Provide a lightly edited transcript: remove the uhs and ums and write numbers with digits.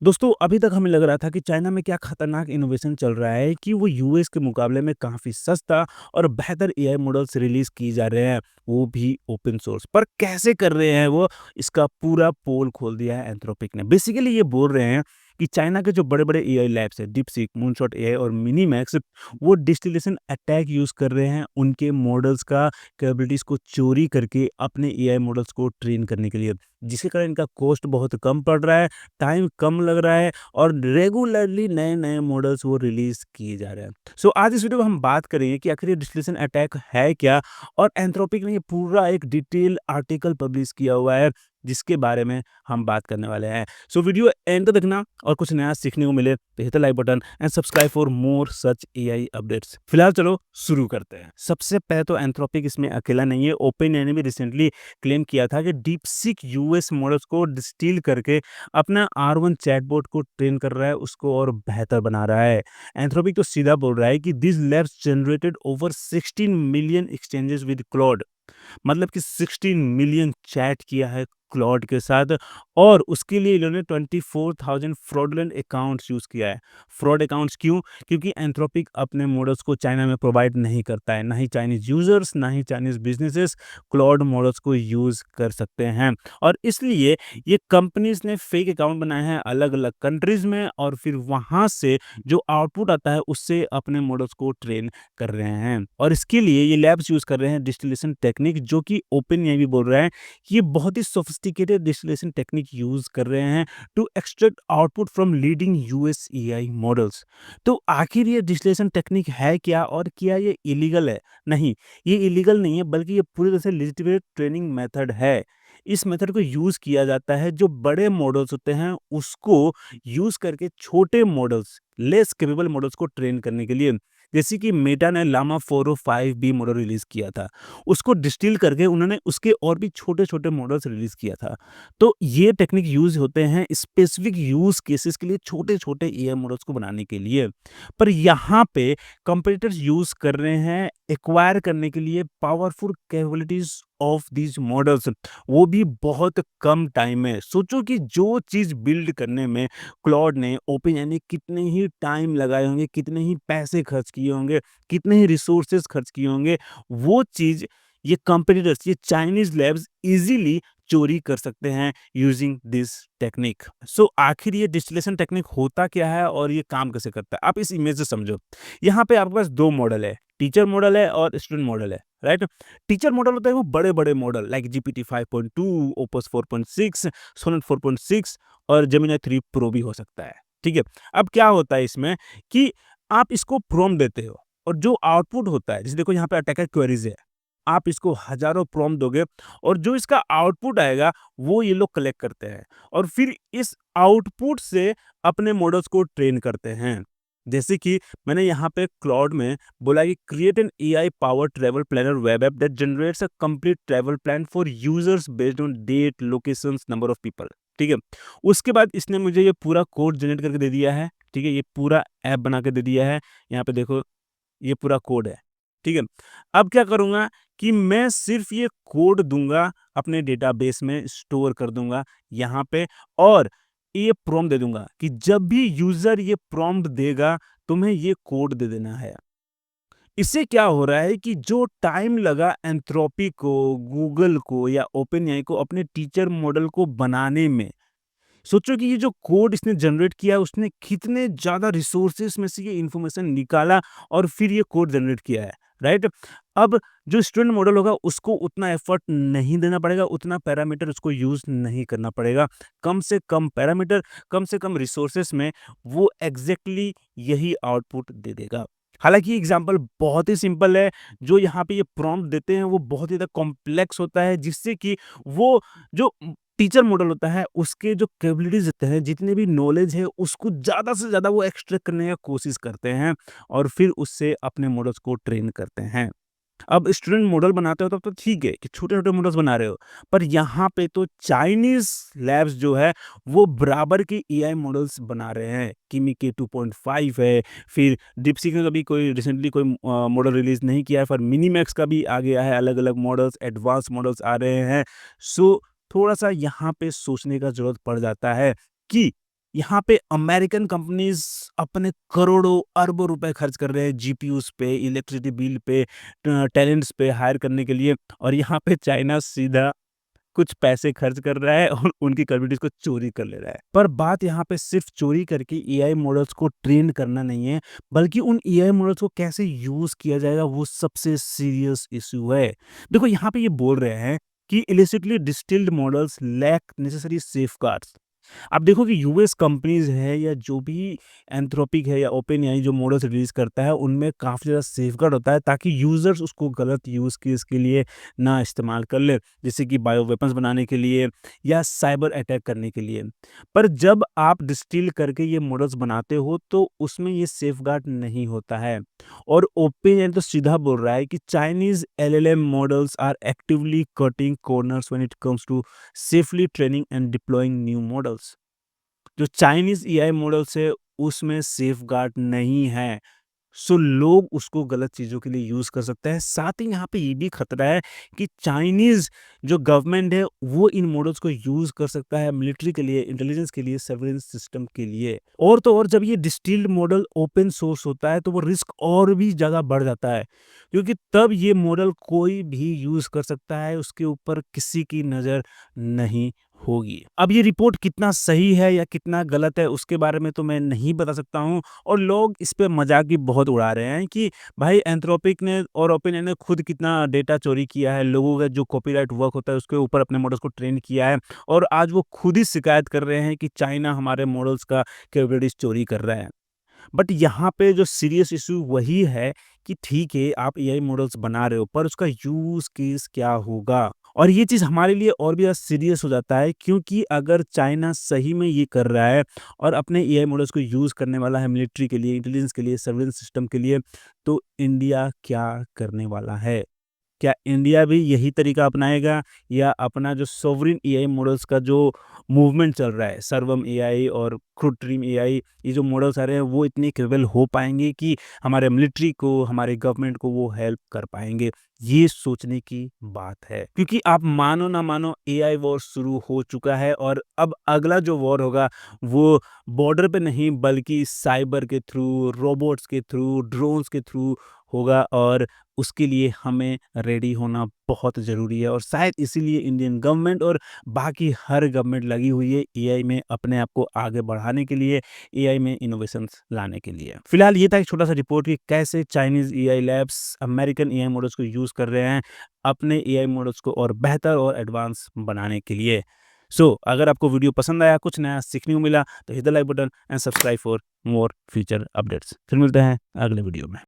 दोस्तों, अभी तक हमें लग रहा था कि चाइना में क्या खतरनाक इनोवेशन चल रहा है कि वो यूएस के मुकाबले में काफ़ी सस्ता और बेहतर एआई मॉडल्स रिलीज़ किए जा रहे हैं, वो भी ओपन सोर्स। पर कैसे कर रहे हैं वो, इसका पूरा पोल खोल दिया है एंथ्रोपिक ने। बेसिकली ये बोल रहे हैं कि चाइना के जो बड़े-बड़े एआई लैब्स हैं, डीपसीक, मूनशॉट एआई और मिनीमैक्स, वो डिस्टिलेशन अटैक यूज़ कर रहे हैं उनके मॉडल्स का कैपेबिलिटीज़ को चोरी करके अपने एआई मॉडल्स को ट्रेन करने के लिए, जिसके कारण इनका कॉस्ट बहुत कम पड़ रहा है, टाइम कम लग रहा है और रेगुलरली नए-नए मॉडल्स वो रिलीज़ किए जा रहे हैं। सो आज इस वीडियो में हम बात करेंगे कि आखिर ये डिस्टिलेशन अटैक है क्या? और एंथ्रोपिक ने ये पूरा एक डिटेल आर्टिकल पब्लिश किया हुआ है, जिसके बारे में हम बात करने वाले हैं। सो वीडियो एंड तक देखना और कुछ नया सीखने को मिले तो hit the like button and subscribe for more such AI updates. फिलहाल चलो शुरू करते हैं। सबसे पहले तो एंथ्रोपिक इसमें अकेला नहीं है। ओपेनएआई ने भी रिसेंटली क्लेम किया था कि डीपसीक यूएस मॉडल्स को डिस्टिल करके अपना R1 चैटबॉट को ट्रेन कर रहा है, उसको और बेहतर बना रहा है। एंथ्रोपिक तो सीधा बोल रहा है कि this labs generated over 16 million exchanges with Claude. मतलब कि 16 मिलियन चैट किया है क्लॉड के साथ और उसके लिए इन्होंने 24,000 फ्रॉडुलेंट अकाउंट्स यूज़ किया है। फ्रॉड अकाउंट्स क्यों? क्योंकि एंथ्रोपिक अपने मॉडल्स को चाइना में प्रोवाइड नहीं करता है। ना ही चाइनीज़ यूज़र्स, ना ही चाइनीज़ बिज़नेसेस क्लॉड मॉडल्स को यूज़ कर सकते हैं और इसलिए ये कंपनीज़ ने फेक अकाउंट बनाए हैं अलग-अलग कंट्रीज़ में और फिर वहाँ से जो आउटपुट आता है उससे अपने मॉडल्स को ट्रेन कर रहे हैं और इसके लिए ये लैब्स यूज़ कर रहे हैं डिस्टिलेशन टेक्निक, जो कि ओपेनएआई भी बोल रहा है कि ये बहुत ही सोफिस्टिकेटेड डिस्टिलेशन टेक्निक यूज़ कर रहे हैं to extract output from leading US AI models. तो आखिर ये डिस्टिलेशन टेक्निक है क्या और क्या ये इलीगल है? नहीं, ये इलीगल नहीं है, बल्कि ये पूरी तरह से लेजिटिमेट ट्रेनिंग मेथड है। इस मेथड को यूज़ किया जाता है जो बड़े मॉडल्स होते हैं उसको यूज़ करके छोटे मॉडल्स, लेस कैपेबल मॉडल्स को ट्रेन करने के लिए। जैसे कि मेटा ने लामा 405 बी मॉडल रिलीज़ किया था। उसको डिस्टिल करके उन्होंने उसके और भी छोटे-छोटे मॉडल्स रिलीज़ किया था। तो ये टेक्निक यूज़ होते हैं स्पेसिफिक यूज़ केसेस के लिए छोटे-छोटे एआई मॉडल्स को बनाने के लिए। पर यहाँ पे कंपैरेटर्स यूज़ कर रहे हैं एक्वायर करने के लिए powerful capabilities of these models, वो भी बहुत कम टाइम में। सोचो कि जो चीज़ बिल्ड करने में क्लॉड ने, ओपेनएआई ने कितने ही टाइम लगाए होंगे, कितने ही पैसे खर्च किए होंगे, कितने ही रिसोर्सेज़ खर्च किए होंगे, वो चीज़ ये कंपैरेटर्स, ये चाइनीज़ लैब्स ईज़िली चोरी कर सकते हैं यूजिंग दिस टेक्निक। सो आखिर ये डिस्टिलेशन टेक्निक होता क्या है और ये काम कैसे करता है? आप इस इमेज से समझो। यहाँ पे आपके पास 2 मॉडल है, टीचर मॉडल है और स्टूडेंट मॉडल है, राइट? टीचर मॉडल होता है वो बड़े-बड़े model like GPT 5.2, Opus 4.6, Sonnet 4.6 और जेमिनी 3 प्रो भी हो सकता है, ठीक है? अब क्या होता है इसमें कि आप इसको प्रॉम्प्ट देते हो और जो आउटपुट होता है, जैसे देखो यहाँ पे अटैकर क्वेरीज़ है, आप इसको हज़ारों प्रॉम्प्ट दोगे और जो इसका आउटपुट आएगा, वो ये लोग कलेक्ट करते हैं और फिर इस आउटपुट से अपने मॉडल्स को ट्रेन करते हैं। जैसे कि मैंने यहाँ पे क्लाउड में बोला कि create an AI power travel planner web app that generates a complete travel plan for users based on date, locations, number of people, ठीक है? उसके बाद इसने मुझे ये पूरा कोड जनरेट करके दे दिया है, ठीक है? ये पूरा ऐप बना के दे दिया है। यहाँ पे देखो, ये पूरा कोड है, ठीक है? अब क्या करूँगा कि मैं सिर्फ़ ये कोड दूँगा, अपने डेटाबेस में स्टोर कर दूँगा यहाँ पे और ये प्रॉम्प्ट दे दूँगा कि जब भी यूज़र ये प्रॉम्प्ट देगा, तुम्हें ये कोड दे देना है। इससे क्या हो रहा है कि जो टाइम लगा एंथ्रोपी को, गूगल को या ओपेनएआई को अपने टीचर मॉडल को बनाने में, सोचो कि ये जो कोड इसने जनरेट किया, उसने कितने ज़्यादा रिसोर्सेज़ में से ये इन्फॉर्मेशन निकाला और फिर ये कोड जनरेट किया है, राइट? अब जो स्टूडेंट मॉडल होगा, उसको उतना एफर्ट नहीं देना पड़ेगा, उतना पैरामीटर उसको यूज़ नहीं करना पड़ेगा। कम से कम पैरामीटर, कम से कम रिसोर्सेज़ में वो एग्ज़ैक्टली यही आउटपुट दे देगा। हालाँकि ये एग्ज़ाम्पल बहुत ही सिंपल है, जो यहाँ पे ये प्रॉम्प्ट देते हैं, वो बहुत ही ज़्यादा कॉम्प्लेक्स होता है, जिससे कि वो जो टीचर मॉडल होता है, उसके जो कैपेबिलिटीज़ होते हैं, जितनी भी नॉलेज है, उसको ज़्यादा से ज़्यादा वो एक्सट्रैक्ट करने का कोशिश करते हैं और फिर उससे अपने मॉडल्स को ट्रेन करते हैं। अब स्टूडेंट मॉडल बनाते हो तब तो ठीक है कि छोटे-छोटे मॉडल्स बना रहे हो, पर यहाँ पे तो चाइनीज़ लैब्स जो है, वो बराबर के एआई मॉडल्स बना रहे हैं। किमी के 2.5 है, फिर डीपसीक ने अभी कोई रिसेंटली कोई मॉडल रिलीज़ नहीं किया है, पर मिनीमैक्स का भी आ गया है, अलग-अलग मॉडल्स, एडवांस मॉडल्स आ रहे हैं। सो थोड़ा-सा यहाँ पे सोचने का ज़रूरत पड़ जाता है कि यहाँ पे अमेरिकन कंपनीज़ अपने करोड़ों, अरबों रुपए खर्च कर रहे हैं जीपीयूज़ पे, इलेक्ट्रिसिटी बिल पे, टैलेंट्स पे हायर करने के लिए, और यहाँ पे चाइना सीधा कुछ पैसे खर्च कर रहा है और उनकी कम्युनिटीज़ को चोरी कर ले रहा है। पर बात यहाँ पे सिर्फ़ चोरी करके एआई मॉडल्स को ट्रेन करना नहीं है, बल्कि उन एआई मॉडल्स को कैसे यूज़ किया जाएगा, वो सबसे सीरियस इश्यू है। देखो, यहाँ पे ये बोल रहे हैं कि illicitly distilled models lack necessary safeguards. आप देखो कि यूएस कंपनीज़ है या जो भी एंथ्रोपिक है या ओपन एआई जो मॉडल्स रिलीज़ करता है, उनमें काफ़ी ज़्यादा सेफगार्ड होता है ताकि यूज़र्स उसको गलत यूज़ केस के लिए ना इस्तेमाल कर लें, जैसे कि बायो वेपन्स बनाने के लिए या साइबर अटैक करने के लिए। पर जब आप डिस्टिल करके ये मॉडल्स बनाते हो, तो उसमें ये सेफगार्ड नहीं होता है। और ओपन एआई तो सीधा बोल रहा है कि Chinese LLM models are actively cutting corners when it comes to safely training and deploying new models. जो चाइनीज़ एआई मॉडल्स है, उसमें सेफगार्ड नहीं है। सो लोग उसको गलत चीज़ों के लिए यूज़ कर सकते हैं। साथ ही यहाँ पे ये भी खतरा है कि चाइनीज़ जो गवर्नमेंट है, वो इन मॉडल्स को यूज़ कर सकता है मिलिट्री के लिए, इंटेलिजेंस के लिए, सर्विलेंस सिस्टम के लिए। और तो और जब ये डिस्टिल्ड मॉडल ओपन सोर्स होता है, तो वो रिस्क और भी ज़्यादा बढ़ जाता है, क्योंकि तब ये मॉडल कोई भी यूज़ कर सकता है, उसके ऊपर किसी की नज़र नहीं होगी। अब ये रिपोर्ट कितना सही है या कितना गलत है, उसके बारे में तो मैं नहीं बता सकता हूँ, और लोग इस पे मज़ाक भी बहुत उड़ा रहे हैं कि भाई एंथ्रोपिक ने और ओपेनएआई ने खुद कितना डेटा चोरी किया है, लोगों का जो कॉपीराइट वर्क होता है उसके ऊपर अपने मॉडल्स को ट्रेन किया है, और आज वो खुद ही शिकायत कर रहे हैं कि चाइना हमारे मॉडल्स का कैपेबिलिटीज़ चोरी कर रहा है। बट यहाँ पे जो सीरियस इश्यू वही है कि ठीक है, आप एआई मॉडल्स बना रहे हो, पर उसका यूज़ केस क्या होगा? और ये चीज़ हमारे लिए और भी ज़्यादा सीरियस हो जाता है, क्योंकि अगर चाइना सही में ये कर रहा है और अपने एआई मॉडल्स को यूज़ करने वाला है मिलिट्री के लिए, इंटेलिजेंस के लिए, सर्विलेंस सिस्टम के लिए, तो इंडिया क्या करने वाला है? क्या इंडिया भी यही तरीका अपनाएगा, या अपना जो सोवरेन एआई मॉडल्स का जो मूवमेंट चल रहा है, सर्वम एआई और कृत्रिम एआई, ये जो मॉडल्स आ रहे हैं, वो इतने कैपेबल हो पाएँगे कि हमारे मिलिट्री को, हमारे गवर्नमेंट को वो हेल्प कर पाएँगे? ये सोचने की बात है। क्योंकि आप मानो ना मानो, एआई वॉर शुरू हो चुका है, और अब अगला जो वॉर होगा, वो बॉर्डर पे नहीं बल्कि साइबर के थ्रू, रोबोट्स के थ्रू, ड्रोन्स के थ्रू होगा, और उसके लिए हमें रेडी होना बहुत ज़रूरी है, और शायद इसीलिए इंडियन गवर्नमेंट और बाकी हर गवर्नमेंट लगी हुई है एआई में अपने आप को आगे बढ़ाने के लिए, एआई में इनोवेशंस लाने के लिए। फिलहाल ये था एक छोटा-सा रिपोर्ट कि कैसे Chinese AI labs American AI models को यूज़ कर रहे हैं, अपने एआई मॉडल्स को और बेहतर और एडवांस बनाने के लिए। सो अगर आपको वीडियो पसंद आया, कुछ नया सीखने को मिला, तो hit the like button and subscribe for more future updates. फिर मिलते हैं अगले वीडियो में।